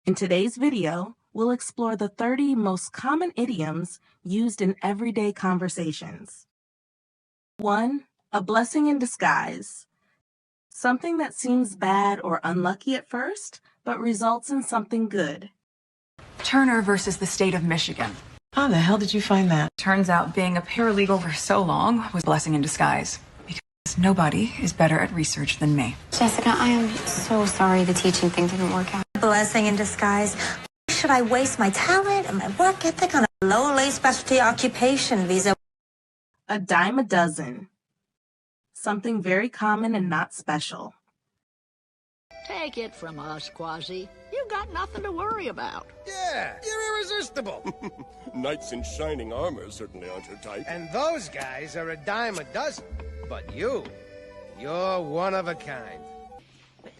In today's video, we'll explore the 30 most common idioms used in everyday conversations. 1. A blessing in disguise. Something that seems bad or unlucky at first, but results in something good. Turner versus the state of Michigan. How the hell did you find that? Turns out being a paralegal for so long was a blessing in disguise. Because nobody is better at research than me. Jessica, I am so sorry the teaching thing didn't work out. Blessing in disguise. Why should I waste my talent and my work ethic on a low-level specialty occupation visa? A dime a dozen. Something very common and not special. Take it from us, Quasi. You got nothing to worry about. Yeah, you're irresistible. Knights in shining armor certainly aren't your type. And those guys are a dime a dozen. But you're one of a kind.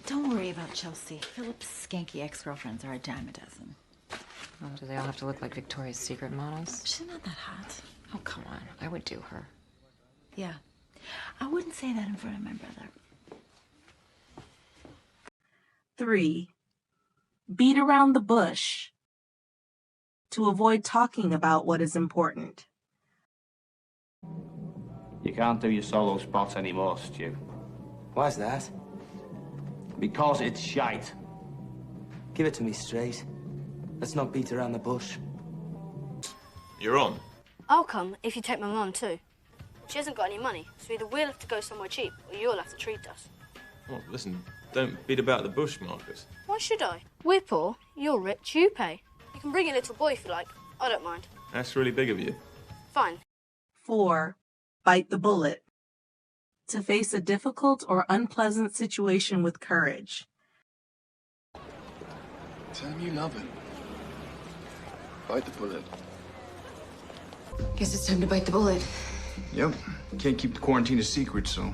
Don't worry about Chelsea. Philip's skanky ex-girlfriends are a dime a dozen. Oh, do they all have to look like Victoria's Secret models? She's not that hot. Oh, come on. I would do her. Yeah. I wouldn't say that in front of my brother. 3. Beat around the bush. To avoid talking about what is important. You can't do your solo spots anymore, Stu. Why's that? Because it's shite. Give it to me straight. Let's not beat around the bush. You're on. I'll come if you take my mum too. She hasn't got any money, so either we'll have to go somewhere cheap or you'll have to treat us. Well, listen, don't beat about the bush, Marcus. Why should I? We're poor, you're rich, you pay. You can bring your little boy if you like. I don't mind. That's really big of you. Fine. 4. Bite the bullet. To face a difficult or unpleasant situation with courage. Tell him you love him. Bite the bullet. Guess it's time to bite the bullet. Yep. Can't keep the quarantine a secret, so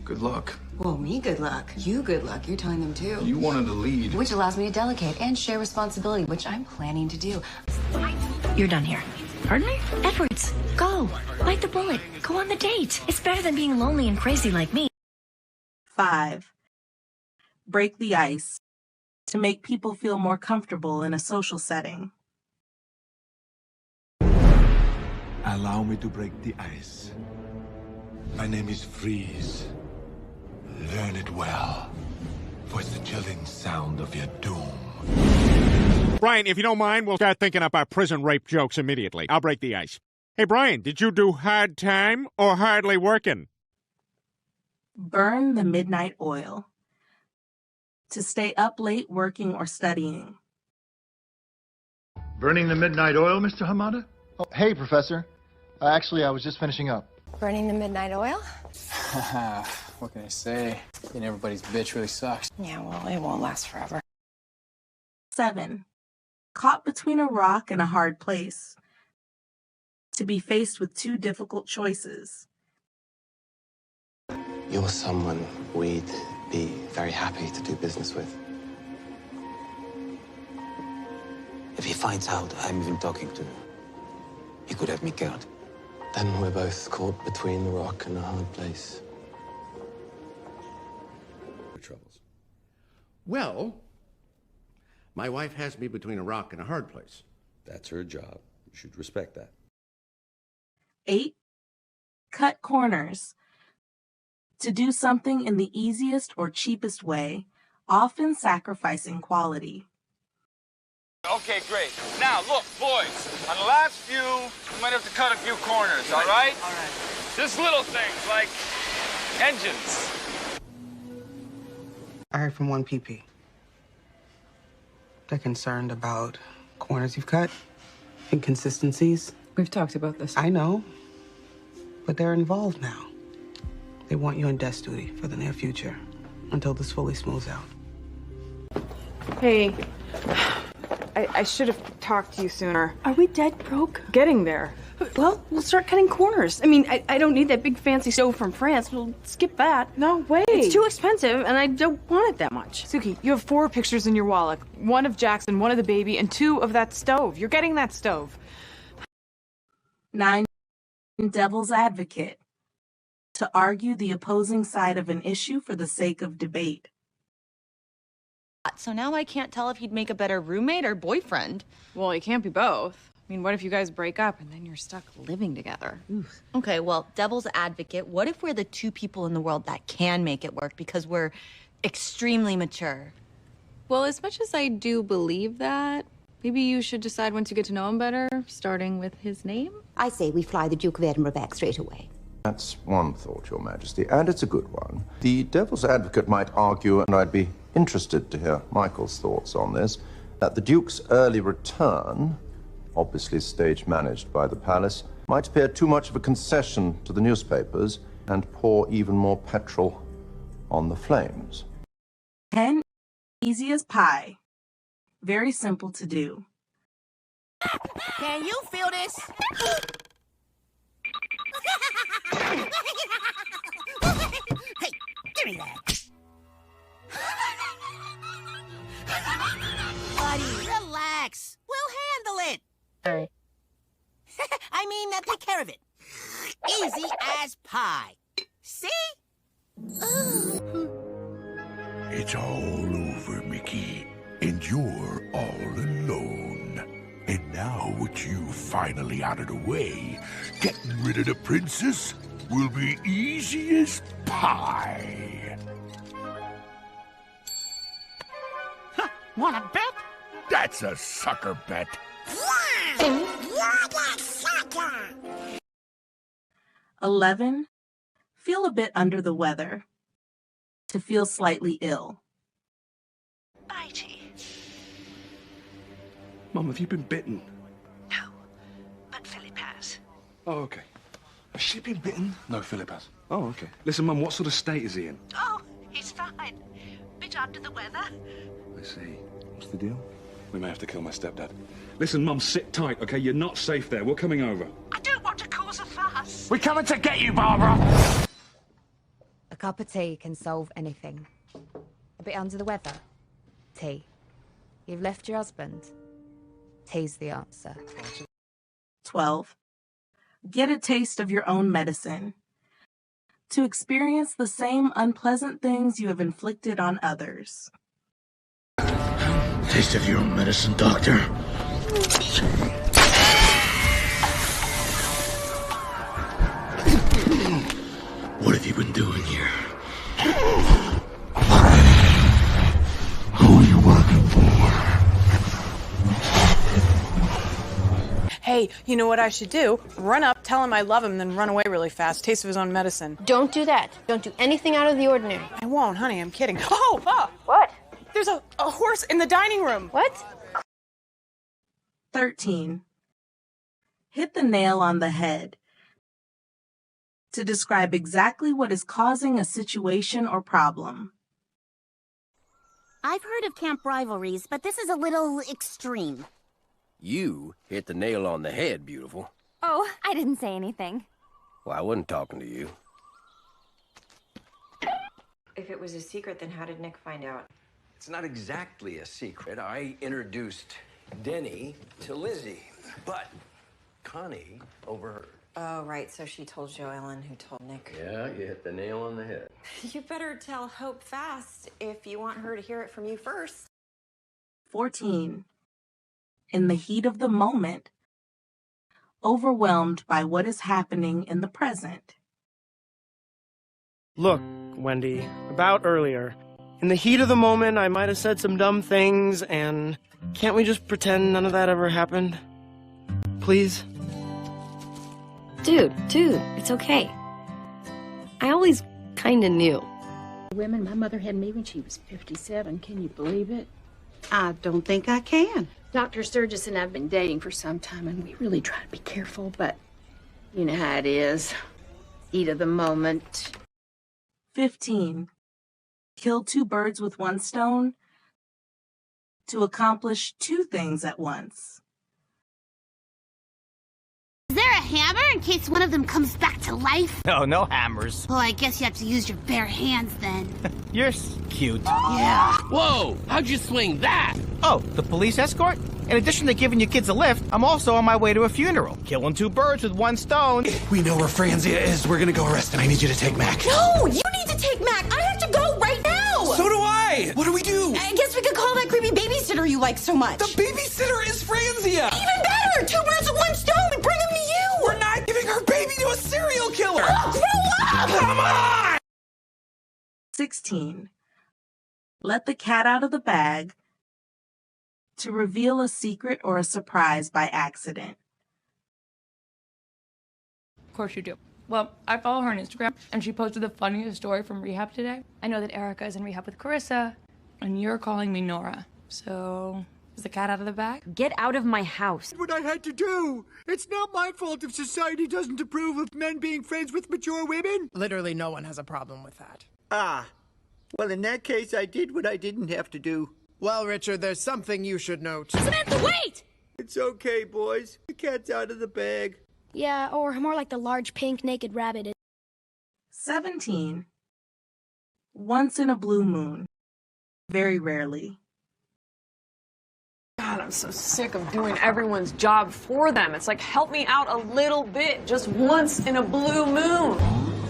good luck. Well, me good luck. You good luck. You're telling them too. You wanted to lead. Which allows me to delegate and share responsibility, which I'm planning to do. You're done here. Pardon me? Edwards, go. Bite the bullet. Go on the date. It's better than being lonely and crazy like me. 5. Break the ice. To make people feel more comfortable in a social setting. Allow me to break the ice. My name is Freeze. Learn it well, for it's the chilling sound of your doom. Brian, if you don't mind, we'll start thinking up our prison rape jokes immediately. I'll break the ice. Hey, Brian, did you do hard time or hardly working? Burn the midnight oil. To stay up late working or studying. Burning the midnight oil, Mr. Hamada? Oh, hey, Professor. Actually, I was just finishing up. Burning the midnight oil? What can I say? Being everybody's bitch really sucks. Yeah, well, it won't last forever. 7. Caught between a rock and a hard place. To be faced with two difficult choices. You're someone we'd be very happy to do business with. If he finds out I'm even talking to you, he could have me killed. Then we're both caught between a rock and a hard place. Troubles. Well, my wife has me between a rock and a hard place. That's her job. You should respect that. 8. Cut corners. To do something in the easiest or cheapest way, often sacrificing quality. Okay, great. Now, look, boys, on the last few, we might have to cut a few corners, all right? All right. Just little things like engines. I heard from one PP. They're concerned about corners you've cut, inconsistencies. We've talked about this. I know, but they're involved now. They want you on desk duty for the near future until this fully smooths out. Hey, I should have talked to you sooner. Are we dead broke? Getting there. Well, we'll start cutting corners. I mean, I don't need that big fancy stove from France. We'll skip that. No way. It's too expensive, and I don't want it that much. Suki, you have 4 pictures in your wallet. 1 of Jackson, 1 of the baby, and 2 of that stove. You're getting that stove. 9. Devil's advocate. To argue the opposing side of an issue for the sake of debate. So now I can't tell if he'd make a better roommate or boyfriend. Well, he can't be both. I mean, what if you guys break up and then you're stuck living together? Oof. Okay, well, devil's advocate, what if we're the two people in the world that can make it work because we're extremely mature? Well, as much as I do believe that, maybe you should decide once you get to know him better, starting with his name. I say we fly the Duke of Edinburgh back straight away. That's one thought, Your Majesty, and it's a good one. The devil's advocate might argue, and I'd be interested to hear Michael's thoughts on this, that the Duke's early return, obviously stage-managed by the palace, might appear too much of a concession to the newspapers and pour even more petrol on the flames. 10. Easy as pie. Very simple to do. Can you feel this? Hey, give me that. Buddy, relax. We'll handle it. I mean, take care of it. Easy as pie. See? It's all over, Mickey. And you're all alone. And now with you finally out of the way, getting rid of the princess will be easy as pie. Wanna bet? That's a sucker bet. You're the sucker! 11. Feel a bit under the weather. To feel slightly ill. Mum, have you been bitten? But Philip has. Oh, okay. Has she been bitten? No, Philip has. Oh, okay. Listen, Mum, what sort of state is he in? Oh, he's fine. Bit under the weather. I see. What's the deal? We may have to kill my stepdad. Listen, Mum, sit tight, okay? You're not safe there. We're coming over. I don't want to cause a fuss. We're coming to get you, Barbara! A cup of tea can solve anything. A bit under the weather? Tea. You've left your husband? Tea's the answer. 12. Get a taste of your own medicine. To experience the same unpleasant things you have inflicted on others. Taste of your own medicine, Doctor. What have you been doing here? Who are you working for? Hey, you know what I should do? Run up, tell him I love him, then run away really fast. Taste of his own medicine. Don't do that. Don't do anything out of the ordinary. I won't, honey. I'm kidding. Oh! What? There's a horse in the dining room. What? 13. Hit the nail on the head. To describe exactly what is causing a situation or problem. I've heard of camp rivalries, but this is a little extreme. You hit the nail on the head, beautiful. Oh, I didn't say anything. Well, I wasn't talking to you. If it was a secret, then how did Nick find out? It's not exactly a secret. I introduced Denny to Lizzie, but Connie overheard. Oh, right. So she told Joellen, who told Nick. Yeah, you hit the nail on the head. You better tell Hope fast if you want her to hear it from you first. 14. In the heat of the moment, overwhelmed by what is happening in the present. Look, Wendy, about earlier. In the heat of the moment, I might have said some dumb things, and can't we just pretend none of that ever happened? Please? Dude, it's okay. I always kinda knew. Women my mother had me when she was 57. Can you believe it? I don't think I can. Dr. Sturgis and I've been dating for some time, and we really try to be careful, but you know how it is. Heat of the moment. 15. Kill 2 birds with 1 stone. To accomplish 2 things at once. Is there a hammer in case one of them comes back to life? No hammers. Well, I guess you have to use your bare hands then. You're cute. Yeah. Whoa, how'd you swing that? Oh, the police escort? In addition to giving your kids a lift, I'm also on my way to a funeral. Killing 2 birds with 1 stone. We know where Franzia is. We're gonna go arrest him. I need you to take Mac. No, you need to take Mac. I have to go right now. So do I. What do we do? I guess we could babysitter you like so much. The babysitter is Franzia! Even better! 2 birds with 1 stone! We bring them to you! We're not giving her baby to a serial killer! Oh, grow up! Come on! 16. Let the cat out of the bag to reveal a secret or a surprise by accident. Of course you do. Well, I follow her on Instagram, and she posted the funniest story from rehab today. I know that Erica is in rehab with Carissa, and you're calling me Nora. So, is the cat out of the bag? Get out of my house. What I had to do. It's not my fault if society doesn't approve of men being friends with mature women. Literally no one has a problem with that. Ah. Well, in that case, I did what I didn't have to do. Well, Richard, there's something you should note. Samantha, wait! It's okay, boys. The cat's out of the bag. Yeah, or more like the large pink naked rabbit. 17. Once in a blue moon. Very rarely. God, I'm so sick of doing everyone's job for them. It's like, help me out a little bit, just once in a blue moon.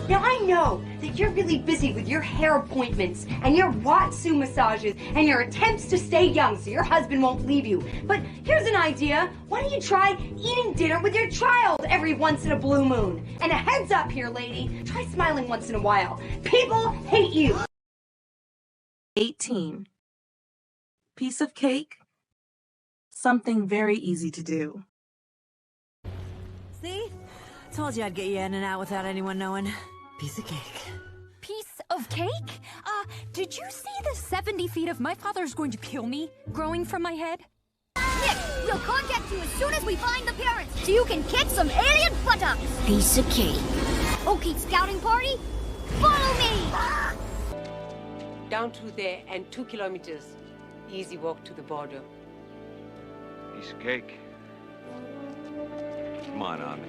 Now, I know that you're really busy with your hair appointments and your Watsu massages and your attempts to stay young so your husband won't leave you. But here's an idea. Why don't you try eating dinner with your child every once in a blue moon? And a heads up here, lady. Try smiling once in a while. People hate you. 18. Piece of cake. Something very easy to do. See? Told you I'd get you in and out without anyone knowing. Piece of cake. Piece of cake? Did you see the 70 feet of my father's going to kill me growing from my head? Nick, we'll contact you as soon as we find the parents, so you can kick some alien buttocks. Piece of cake. Okay, scouting party, follow me. Down through there and 2 kilometers. Easy walk to the border. Piece of cake. Come on, Army.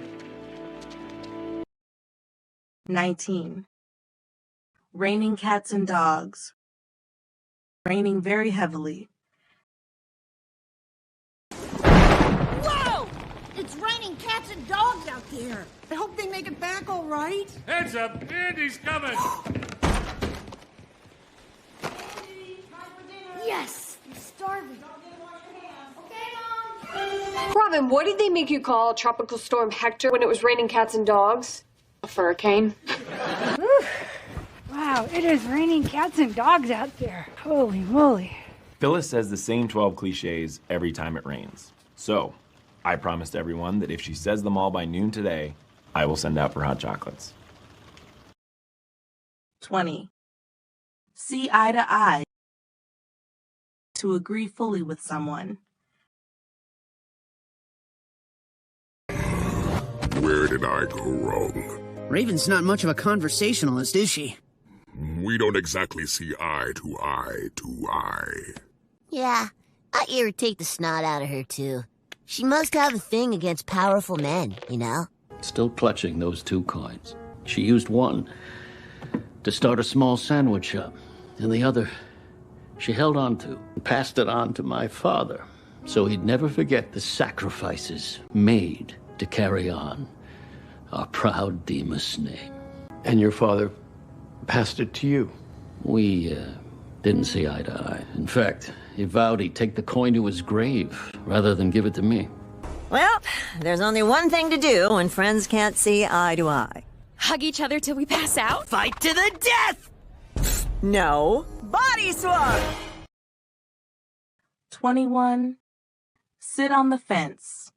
19. Raining cats and dogs. Raining very heavily. Whoa! It's raining cats and dogs out there. I hope they make it back all right. Heads up, Andy's coming. Yes, I'm starving. Robin, what did they make you call Tropical Storm Hector when it was raining cats and dogs? A hurricane. Wow, it is raining cats and dogs out there. Holy moly. Phyllis says the same 12 cliches every time it rains. So, I promised everyone that if she says them all by noon today, I will send out for hot chocolates. 20. See eye to eye. To agree fully with someone. Where did I go wrong? Raven's not much of a conversationalist, is she? We don't exactly see eye to eye to eye. Yeah, I irritate the snot out of her, too. She must have a thing against powerful men, you know? Still clutching those 2 coins. She used one to start a small sandwich shop, and the other she held on to and passed it on to my father, so he'd never forget the sacrifices made to carry on our proud Demas name. And your father passed it to you? We didn't see eye to eye. In fact, he vowed he'd take the coin to his grave rather than give it to me. Well, there's only one thing to do when friends can't see eye to eye. Hug each other till we pass out? Fight to the death! No. Body swap! 21. Sit on the fence.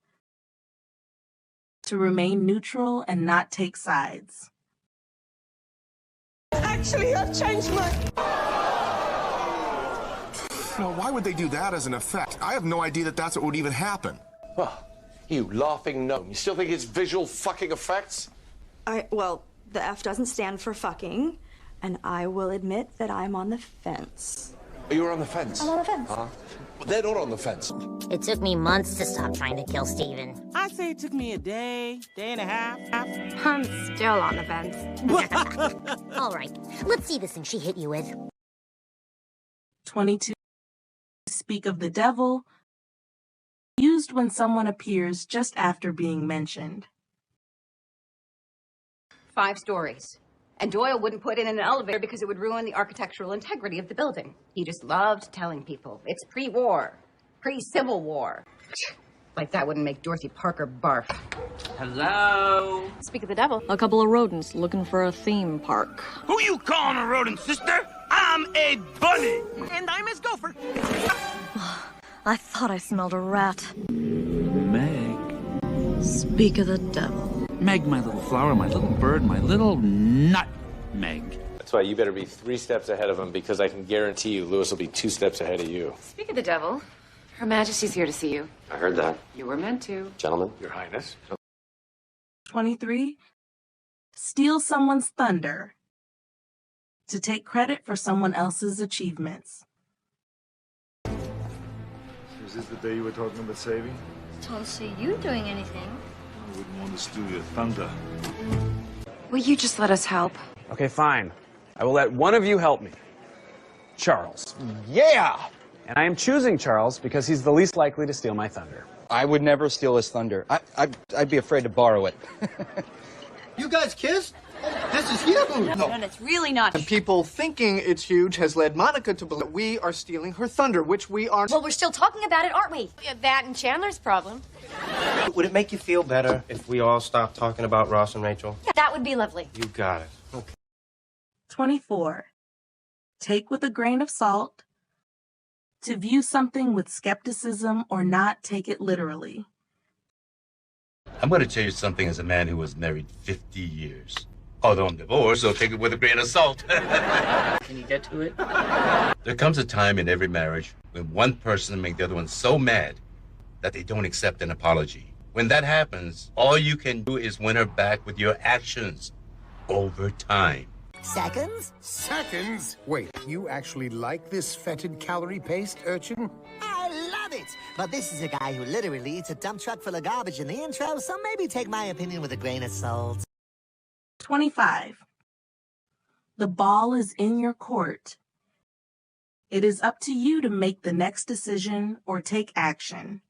To remain neutral and not take sides. Actually, I've changed my... Well, why would they do that as an effect? I have no idea that that's what would even happen. Well, you laughing gnome. You still think it's visual fucking effects? Well, the F doesn't stand for fucking, and I will admit that I'm on the fence. You're on the fence? I'm on the fence. They're not on the fence. It took me months to stop trying to kill Steven. I say it took me a day and a half. I'm still on the fence. All right, let's see this thing she hit you with. 22. Speak of the devil. Used when someone appears just after being mentioned. 5 stories. And Doyle wouldn't put it in an elevator because it would ruin the architectural integrity of the building. He just loved telling people it's pre-war. pre-Civil War. Like that wouldn't make Dorothy Parker barf. Hello? Speak of the devil. A couple of rodents looking for a theme park. Who you calling a rodent, sister? I'm a bunny. And I'm his gopher. I thought I smelled a rat. Meg. Speak of the devil. Meg, my little flower, my little bird, my little nut. Meg. That's why you better be 3 steps ahead of him, because I can guarantee you Lewis will be 2 steps ahead of you. Speak of the devil. Her Majesty's here to see you. I heard that. You were meant to. Gentlemen, Your Highness. 23. Steal someone's thunder. To take credit for someone else's achievements. Is this the day you were talking about saving? Don't see you doing anything. I wouldn't want to steal your thunder. Will you just let us help? Okay, fine. I will let one of you help me. Charles. Yeah! And I am choosing Charles because he's the least likely to steal my thunder. I would never steal his thunder. I'd be afraid to borrow it. You guys kissed? This is huge! And it's really not. And people thinking it's huge has led Monica to believe that we are stealing her thunder, which we aren't. Well, we're still talking about it, aren't we? Yeah, that and Chandler's problem. Would it make you feel better if we all stopped talking about Ross and Rachel? Yeah, that would be lovely. You got it. Okay. 24. Take with a grain of salt. To view something with skepticism or not take it literally. I'm going to tell you something as a man who was married 50 years. Although I'm divorced, so take it with a grain of salt. Can you get to it? There comes a time in every marriage when one person makes the other one so mad that they don't accept an apology. When that happens, all you can do is win her back with your actions over time. Seconds? Seconds? Wait, you actually like this fetid calorie paste, urchin? I love it! But this is a guy who literally eats a dump truck full of garbage in the intro, so maybe take my opinion with a grain of salt. 25. The ball is in your court. It is up to you to make the next decision or take action.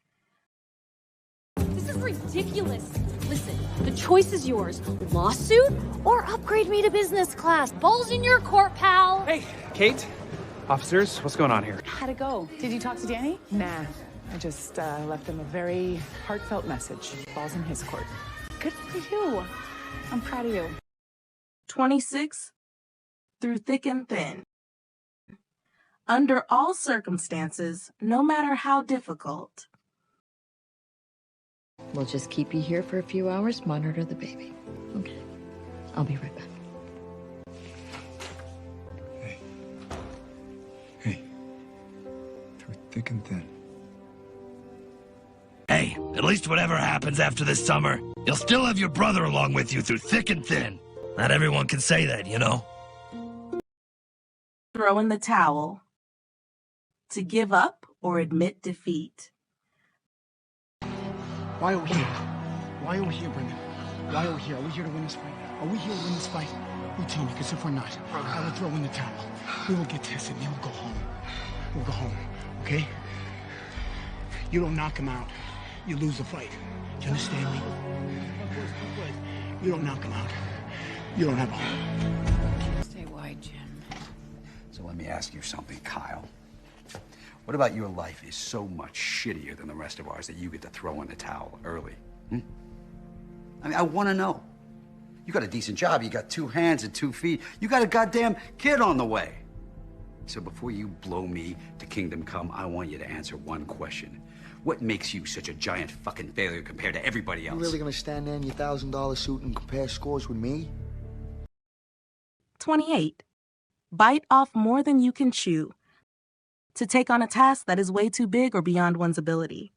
This is ridiculous. Listen, the choice is yours. Lawsuit or upgrade me to business class. Ball's in your court, pal. Hey, Kate. Officers, what's going on here? How'd it go? Did you talk to Danny? Nah. I just left him a very heartfelt message. Ball's in his court. Good for you. I'm proud of you. 26. Through thick and thin. Under all circumstances, no matter how difficult. We'll just keep you here for a few hours, monitor the baby. Okay. I'll be right back. Hey. Through thick and thin. Hey, at least whatever happens after this summer, you'll still have your brother along with you through thick and thin. Not everyone can say that, you know? Throw in the towel. To give up or admit defeat. Why are we here? Why are we here, Brendan? Why are we here? Are we here to win this fight? Are we here to win this fight? You tell me, because if we're not, I will throw in the towel. We will get tested, and then we'll go home. We'll go home, okay? You don't knock him out. You lose the fight. Do you understand me? You don't knock him out. You don't have a home. Stay wide, Jim. So let me ask you something, Kyle. What about your life is so much shittier than the rest of ours that you get to throw in the towel early? I mean, I want to know. You got a decent job, you got 2 hands and 2 feet, you got a goddamn kid on the way. So before you blow me to kingdom come, I want you to answer one question. What makes you such a giant fucking failure compared to everybody else? You really gonna stand there in your $1,000 suit and compare scores with me? 28. Bite off more than you can chew. To take on a task that is way too big or beyond one's ability.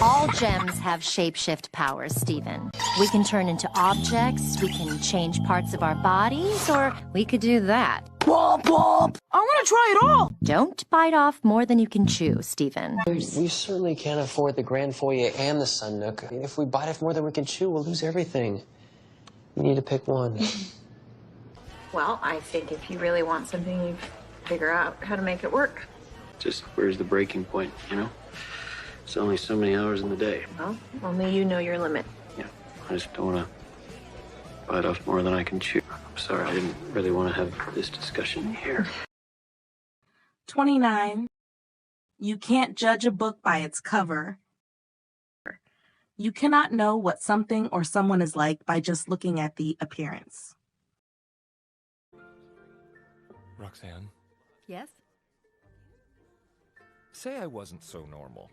All gems have shapeshift powers, Stephen. We can turn into objects, we can change parts of our bodies, or we could do that. Womp womp! I want to try it all! Don't bite off more than you can chew, Stephen. We certainly can't afford the Grand Foyer and the Sun Nook. If we bite off more than we can chew, we'll lose everything. We need to pick one. Well, I think if you really want something, you figure out how to make it work. Just where's the breaking point, you know? It's only so many hours in the day. Well, only you know your limit. Yeah, I just don't want to bite off more than I can chew. I'm sorry, I didn't really want to have this discussion here. 29. You can't judge a book by its cover. You cannot know what something or someone is like by just looking at the appearance. Roxanne, Yes? say I wasn't so normal.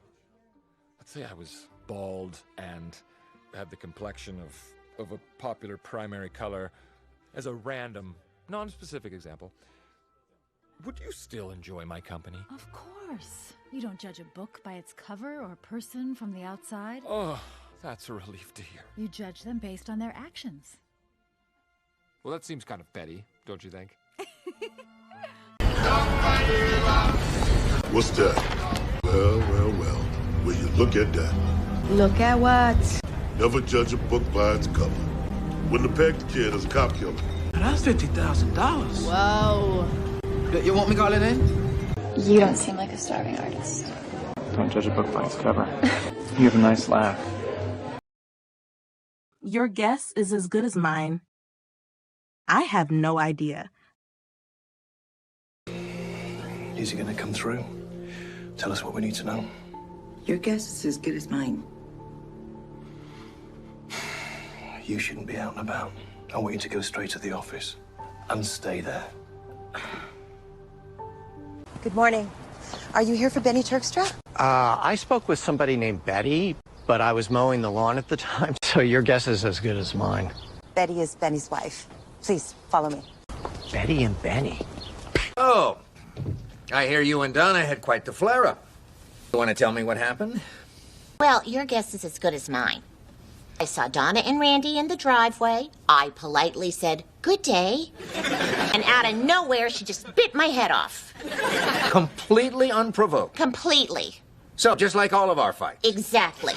Let's say I was bald and had the complexion of a popular primary color as a random, non-specific example. Would you still enjoy my company? Of course. You don't judge a book by its cover or a person from the outside. Oh, that's a relief to hear. You judge them based on their actions. Well, that seems kind of petty, don't you think? What's that? Well. Will you look at that? Look at what? Never judge a book by its cover. Wouldn't have pegged the kid as a cop killer. That's $50,000. Whoa. You want me calling in? You don't seem like a starving artist. Don't judge a book by its cover. You have a nice laugh. Your guess is as good as mine. I have no idea. Is he going to come through? Tell us what we need to know. Your guess is as good as mine. You shouldn't be out and about. I want you to go straight to the office and stay there. Good morning. Are you here for Benny Turkstra? I spoke with somebody named Betty, but I was mowing the lawn at the time, so your guess is as good as mine. Betty is Benny's wife. Please, follow me. Betty and Benny. Oh, I hear you and Donna had quite the flare-up. You want to tell me what happened? Well, your guess is as good as mine. I saw Donna and Randy in the driveway. I politely said, "Good day." And out of nowhere, she just bit my head off. Completely unprovoked. Completely. So, just like all of our fights. Exactly.